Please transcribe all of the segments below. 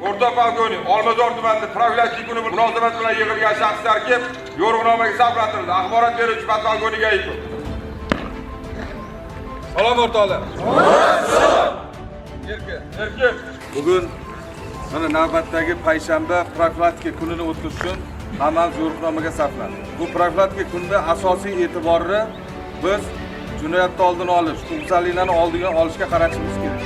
O'rta Polkovnik, Olmazor tumanida profilaktik kuni munosabat bilan yig'ilgan shaxslar kelib, yo'riqnomaga hisoblantirildi. Axborot beruvchi podpolkovnik Ayipov. Salom o'rtoqlar. Erkin. Bugun mana navbatdagi payshanba profilaktika kunini o'tkazish uchun hammamiz yo'riqnomaga saflandik. Bu profilaktika kunida asosiy e'tiborni biz jinoyatni oldini olish, huquqbuzarliklarni oldiga olishga qaratishimiz kerak.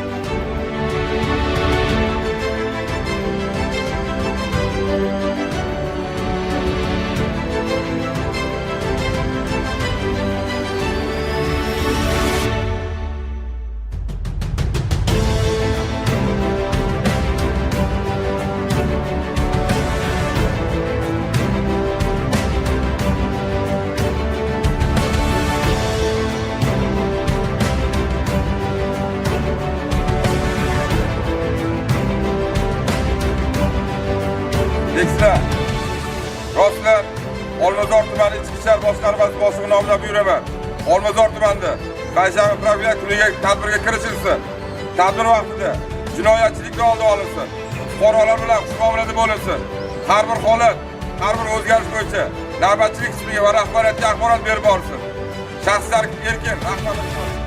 Ekstra. Rostlar, Olmazor tumani ichki ishlar boshqarmasi boshlig'i nomidan buyuraman. Olmazor tumanida payshanba profilaktika kuniga tadbirga kirishilsin. Tadbir vaqtida jinoyatchilikni oldi olinsin. Fuqarolar bilan muomalada bo'linsin. Har bir holat, har bir o'zgarish bo'yicha navbatchilik qismiga va rahbariyatga axborot berib borilsin. Shaxslar erkin, rahmat.